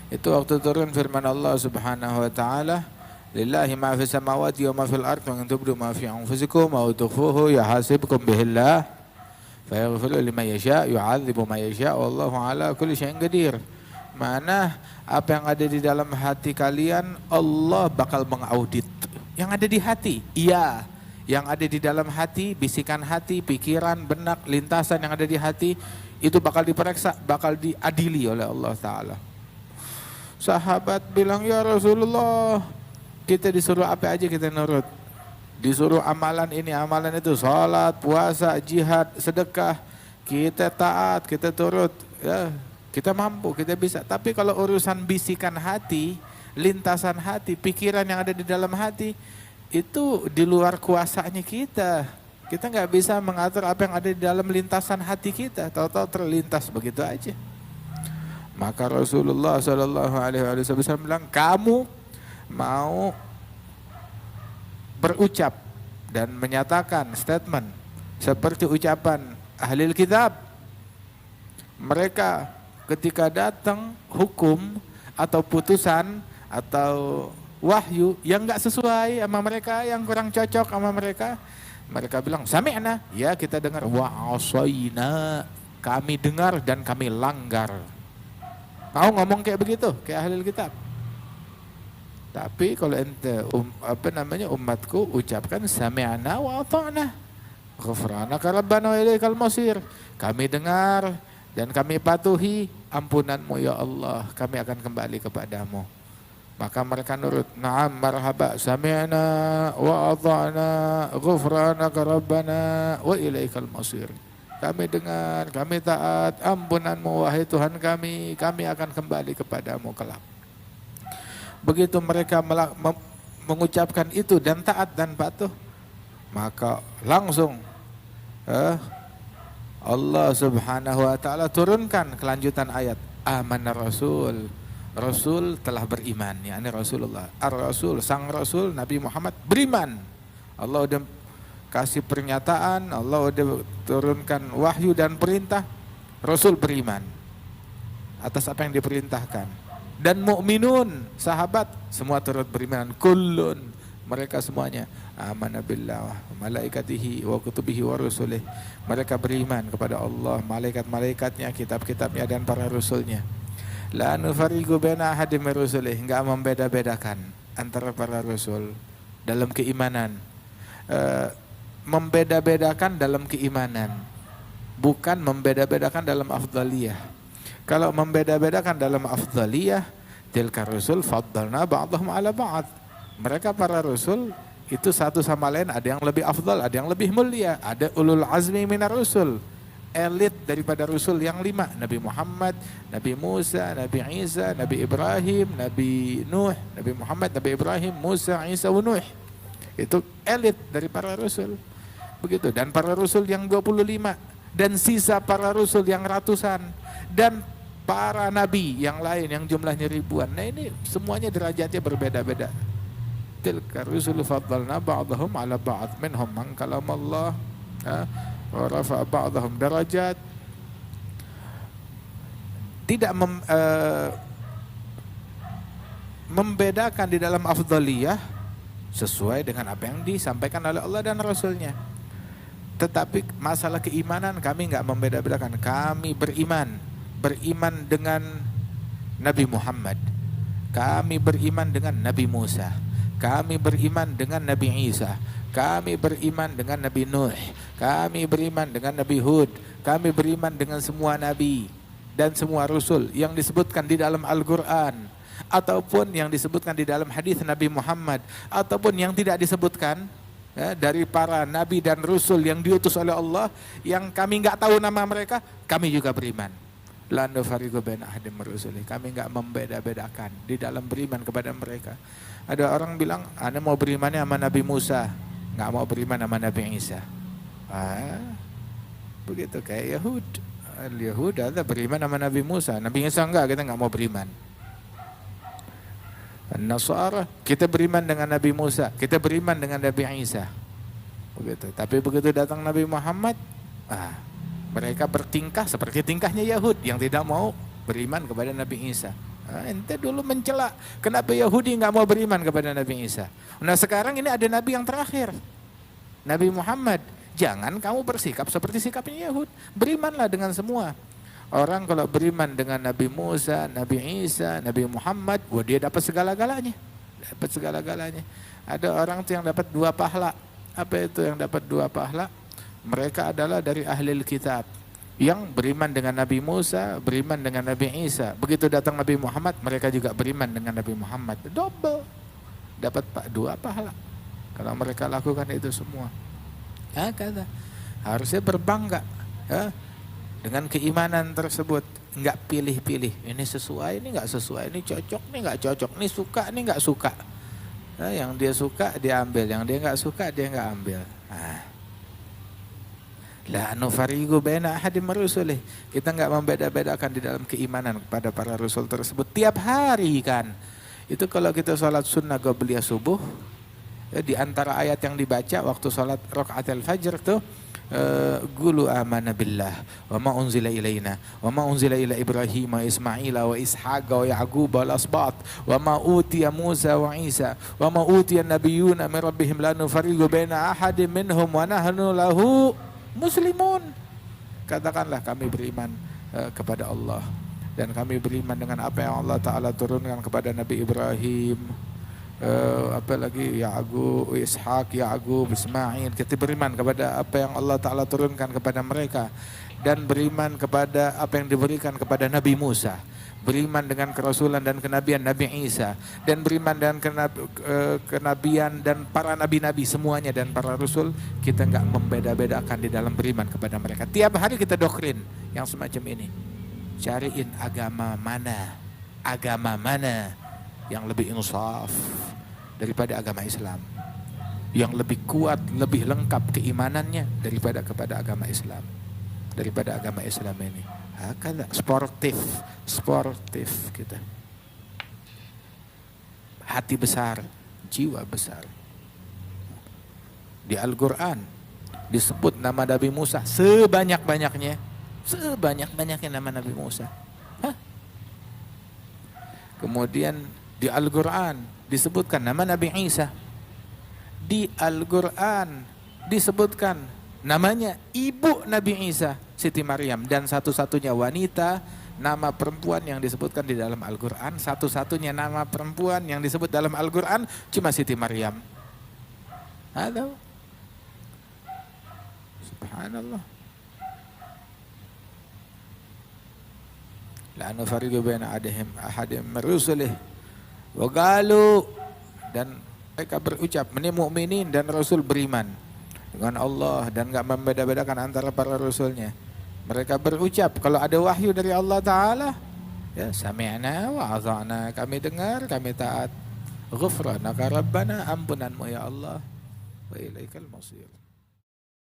Itu waktu turun firman Allah Subhanahu wa taala, "Lillahi ma fis samawati wa ma fil ardi wa in tubdu ma fi anfusikum aw tukhfuhu yuhasibkum bihillah fayaghfiru liman yasha yu'adzibu man yasha wallahu ala kulli syai'in qadir." Mana apa yang ada di dalam hati kalian Allah bakal mengaudit. Yang ada di hati, iya. Yang ada di dalam hati, bisikan hati, pikiran, benak, lintasan yang ada di hati itu bakal diperiksa, bakal diadili oleh Allah Ta'ala. Sahabat bilang, ya Rasulullah, kita disuruh apa aja kita nurut. Disuruh amalan ini, amalan itu, salat, puasa, jihad, sedekah. Kita taat, kita turut, ya, kita mampu, kita bisa. Tapi kalau urusan bisikan hati, lintasan hati, pikiran yang ada di dalam hati, itu di luar kuasanya kita. Kita nggak bisa mengatur apa yang ada di dalam lintasan hati kita. Tahu-tahu terlintas begitu aja. Maka Rasulullah Shallallahu Alaihi Wasallam bilang, kamu mau berucap dan menyatakan statement seperti ucapan ahli kitab. Mereka ketika datang hukum atau putusan atau wahyu yang nggak sesuai sama mereka, yang kurang cocok sama mereka, mereka bilang sami'na, ya kita dengar, wa asaina, kami dengar dan kami langgar. Mau ngomong kayak begitu, kayak ahli kitab. Tapi kalau ente umatku ucapkan sami'na wa ata'na, ghufranaka rabbana wa ilaikal masir, kami dengar dan kami patuhi, ampunanmu ya Allah, kami akan kembali kepadamu. Maka mereka nurut, na'am marhaba, sami'na wa ata'na, ghufranaka rabbana wa ilaikal masir. Kami dengar, kami taat, ampunanmu wahai Tuhan kami akan kembali kepadamu kelak. Begitu mereka mengucapkan itu dan taat dan patuh, maka langsung Allah Subhanahu wa taala turunkan kelanjutan ayat, amanar rasul. Rasul telah beriman, yakni Rasulullah. Ar-Rasul, sang Rasul Nabi Muhammad beriman. Allah udah kasih pernyataan, Allah udah turunkan wahyu dan perintah. Rasul beriman atas apa yang diperintahkan. Dan mukminun, sahabat semua turut beriman. Kullun, mereka semuanya amana billah wa malaikatihi wa kutubihi wa rusulih. Mereka beriman kepada Allah, malaikat-malaikatnya, kitab-kitabnya dan para rasulnya. La nufariqu baina ahadin min rusulih, enggak membeda-bedakan antara para rasul dalam keimanan. Membeda-bedakan dalam keimanan, bukan membeda-bedakan dalam afdaliyah. Kalau membeda-bedakan dalam afdaliyah, tilka rusul faddalna ba'dahum ala ba'd. Mereka para rasul itu satu sama lain ada yang lebih afdal, ada yang lebih mulia, ada ulul azmi minar rusul. Elit daripada Rasul yang 5, Nabi Muhammad, Nabi Musa, Nabi Isa, Nabi Ibrahim, Nabi Nuh, Nabi Muhammad, Nabi Ibrahim, Musa, Isa, Nuh. Itu elit dari para Rasul. Begitu, dan para Rasul yang 25, dan sisa para Rasul yang ratusan, dan para Nabi yang lain yang jumlahnya ribuan. Nah ini semuanya derajatnya berbeda-beda. Tilka rusulu faddalna ba'dahum ala ba'd minhum man kalamallah wa rafa'a ba'dahum darajat. Tidak membedakan di dalam afdaliyah sesuai dengan apa yang disampaikan oleh Allah dan Rasulnya. Tetapi masalah keimanan kami enggak membeda-bedakan. Kami beriman dengan Nabi Muhammad, kami beriman dengan Nabi Musa, kami beriman dengan Nabi Isa, kami beriman dengan Nabi Nuh, kami beriman dengan Nabi Hud, kami beriman dengan semua Nabi dan semua Rasul yang disebutkan di dalam Al-Quran, ataupun yang disebutkan di dalam hadis Nabi Muhammad, ataupun yang tidak disebutkan dari para Nabi dan Rasul yang diutus oleh Allah, yang kami nggak tahu nama mereka, kami juga beriman. La nufariqu baina ahadin min rusulih, kami nggak membeda-bedakan di dalam beriman kepada mereka. Ada orang bilang, ana mau berimannya sama Nabi Musa, nggak mau beriman sama Nabi Isa. Begitu kayak Yahud. Yahud ada beriman sama Nabi Musa, Nabi Isa enggak, kita nggak mau beriman. Nasara kita beriman dengan Nabi Musa, kita beriman dengan Nabi Isa. Begitu. Tapi begitu datang Nabi Muhammad, mereka bertingkah seperti tingkahnya Yahud yang tidak mau beriman kepada Nabi Isa. Ente dulu mencela kenapa Yahudi nggak mau beriman kepada Nabi Isa. Nah sekarang ini ada Nabi yang terakhir, Nabi Muhammad. Jangan kamu bersikap seperti sikapnya Yahud. Berimanlah dengan semua. Orang kalau beriman dengan Nabi Musa, Nabi Isa, Nabi Muhammad, wah dia dapat segala-galanya. Dapat segala-galanya. Ada orang tuh yang dapat 2 pahala. Apa itu yang dapat 2 pahala? Mereka adalah dari ahli kitab yang beriman dengan Nabi Musa, beriman dengan Nabi Isa. Begitu datang Nabi Muhammad, mereka juga beriman dengan Nabi Muhammad. Double. Dapat 2 pahala. Kalau mereka lakukan itu semua. Kata. Harusnya berbangga dengan keimanan tersebut. Enggak pilih-pilih. Ini sesuai, ini enggak sesuai. Ini cocok, ini enggak cocok. Ini suka, ini enggak suka. Yang dia suka, dia ambil. Yang dia enggak suka, dia enggak ambil. La nufariqu baina ahadin min rusulih. Kita enggak membeda-bedakan di dalam keimanan kepada para rasul tersebut tiap hari kan. Itu kalau kita sholat sunnah qabliyah subuh, di antara ayat yang dibaca waktu sholat rakaatul fajr tuh, qulu amanna billah wa ma unzila ilaina wa ma unzila ila Ibrahim wa Ismaila wa Ishaq wa Ya'qub wal asbat wa ma utiya Musa wa Isa wa ma utiya nabiyyuna min rabbihim la nufariqu baina ahadin minhum wa nahnu lahu muslimun. Katakanlah kami beriman kepada Allah dan kami beriman dengan apa yang Allah Ta'ala turunkan kepada Nabi Ibrahim, apalagi Ya'qub, Ishaq, Ya'qub, Ismail. Kita beriman kepada apa yang Allah Ta'ala turunkan kepada mereka dan beriman kepada apa yang diberikan kepada Nabi Musa, beriman dengan kerasulan dan kenabian Nabi Isa, dan beriman dengan kenabian dan para nabi-nabi semuanya dan para rasul. Kita enggak membeda-bedakan di dalam beriman kepada mereka. Tiap hari kita doktrin yang semacam ini. Cariin agama mana yang lebih insaf daripada agama Islam, yang lebih kuat, lebih lengkap keimanannya daripada kepada agama Islam, daripada agama Islam ini. Hakala sportif kita. Hati besar, jiwa besar. Di Al-Quran disebut nama Nabi Musa sebanyak-banyaknya nama Nabi Musa. Kemudian di Al-Quran disebutkan nama Nabi Isa. Di Al-Quran disebutkan namanya ibu Nabi Isa, Siti Maryam, dan satu-satunya wanita nama perempuan yang disebutkan di dalam Al-Quran, satu-satunya nama perempuan yang disebut dalam Al-Quran cuma Siti Maryam. Halo. Subhanallah. La nufariqu baina ahadin min rusulih wa qalu, dan mereka berucap, ini mukminin dan rasul beriman dengan Allah dan enggak membeda-bedakan antara para rasulnya. Mereka berucap kalau ada wahyu dari Allah Ta'ala, ya sami'na wa ata'na, kami dengar, kami taat. Ghufranaka rabbana, ampunanmu ya Allah, wa ilaikal masir.